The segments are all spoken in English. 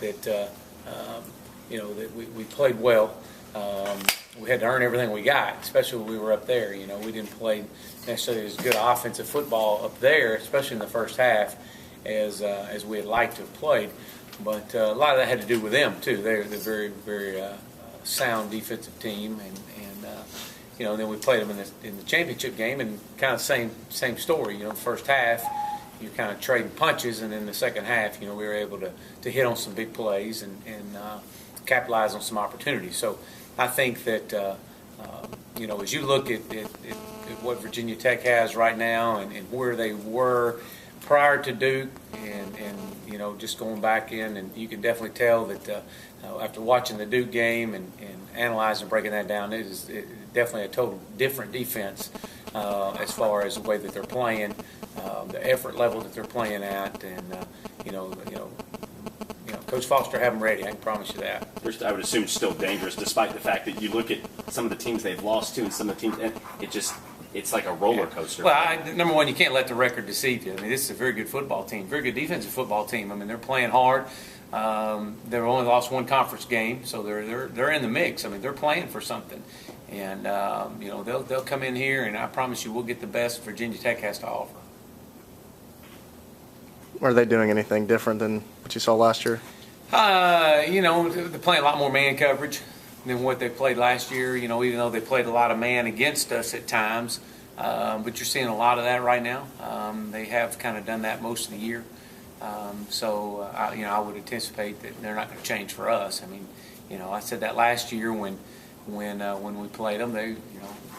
that that we played well. We had to earn everything we got, especially when we were up there. We didn't play necessarily as good offensive football up there, especially in the first half, as we had liked to have played. But a lot of that had to do with them too. They're very, very sound defensive team, and then we played them in the championship game, and kind of same story. First half you're kind of trading punches, and in the second half, we were able to hit on some big plays and capitalize on some opportunities. So I think that as you look at what Virginia Tech has right now and where they were prior to Duke, and just going back in, and you can definitely tell that after watching the Duke game and analyzing and breaking that down, it is definitely a total different defense as far as the way that they're playing, the effort level that they're playing at, and Coach Foster have them ready. I can promise you that. I would assume it's still dangerous, despite the fact that you look at some of the teams they've lost to, and some of the teams, and it's like a roller coaster. Well, number one, you can't let the record deceive you. I mean, this is a very good football team, very good defensive football team. I mean, they're playing hard. They've only lost one conference game, so they're in the mix. I mean, they're playing for something, and they'll come in here, and I promise you, we'll get the best Virginia Tech has to offer. Are they doing anything different than what you saw last year? They're playing a lot more man coverage than what they played last year. Even though they played a lot of man against us at times, but you're seeing a lot of that right now. They have kind of done that most of the year. I would anticipate that they're not going to change for us. I mean, I said that last year when we played them.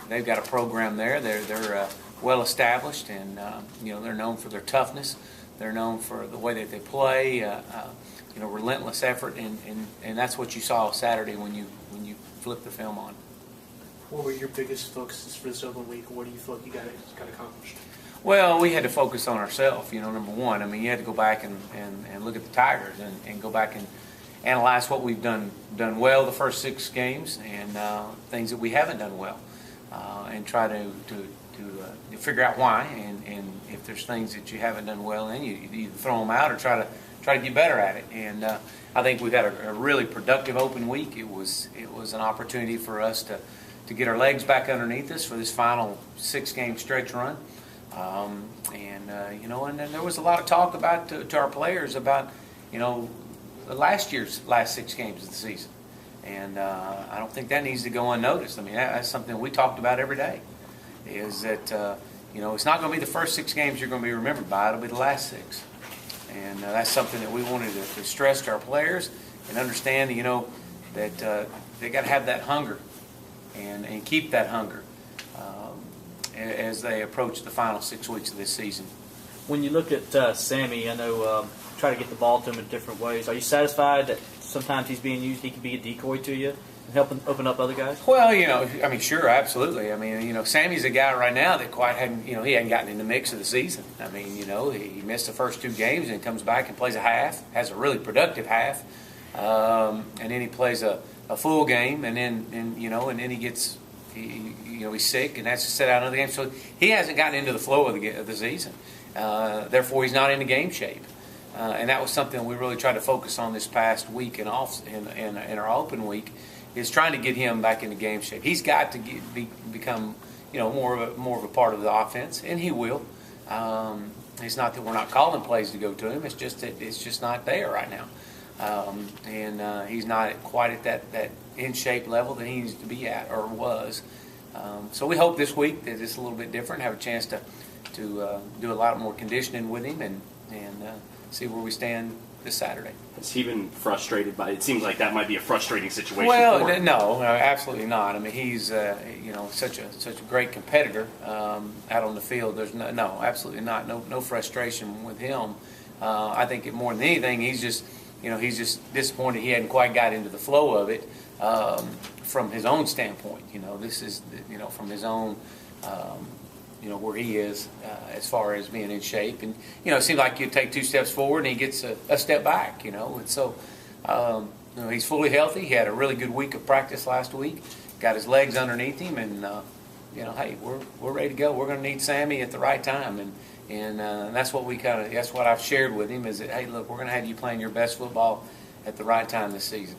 They've got a program there. They're well established, and they're known for their toughness. They're known for the way that they play. Relentless effort, and that's what you saw Saturday when you flipped the film on. What were your biggest focuses for this open week? What do you feel like you got accomplished? Well, we had to focus on ourselves. Number one, I mean, you had to go back and look at the Tigers and go back and analyze what we've done well the first 6 games, and things that we haven't done well, and try to figure out why, and if there's things that you haven't done well, then you either throw them out or try to get better at it. And I think we've had a really productive open week. It was an opportunity for us to get our legs back underneath us for this final 6-game stretch run. And then there was a lot of talk about to our players about last year's last 6 games of the season, and I don't think that needs to go unnoticed. I mean, that's something we talked about every day. Is that it's not going to be the first 6 games you're going to be remembered by. It'll be the last 6. And that's something that we wanted to stress to our players and understand, that they got to have that hunger and keep that hunger as they approach the final 6 weeks of this season. When you look at Sammy, I know try to get the ball to him in different ways. Are you satisfied that sometimes he's being used, he can be a decoy to you and help open up other guys? Well, sure, absolutely. I mean, Sammy's a guy right now that quite hadn't, he hadn't gotten in the mix of the season. I mean, he missed the first 2 games and comes back and plays a half, has a really productive half, and then he plays a full game, and then he gets, he's sick and has to sit out another game. So he hasn't gotten into the flow of the season. Therefore, he's not in the game shape. And that was something we really tried to focus on this past week and in our open week, is trying to get him back into game shape. He's got to become more of a part of the offense, and he will. It's not that we're not calling plays to go to him. It's just that it's just not there right now, and he's not quite at that in shape level that he needs to be at or was. So we hope this week that it's a little bit different. Have a chance to do a lot more conditioning with him and see where we stand this Saturday. Has he been frustrated by it? It seems like that might be a frustrating situation. Well, for him. no, absolutely not. I mean, he's such a great competitor out on the field. There's no, absolutely not. No frustration with him. I think more than anything, he's just disappointed he hadn't quite got into the flow of it from his own standpoint. This is from his own. Where he is as far as being in shape. And, it seems like you take 2 steps forward and he gets a step back, And so, he's fully healthy. He had a really good week of practice last week, got his legs underneath him, and, hey, we're ready to go. We're going to need Sammy at the right time. And that's what that's what I've shared with him is that, hey, look, we're going to have you playing your best football at the right time this season.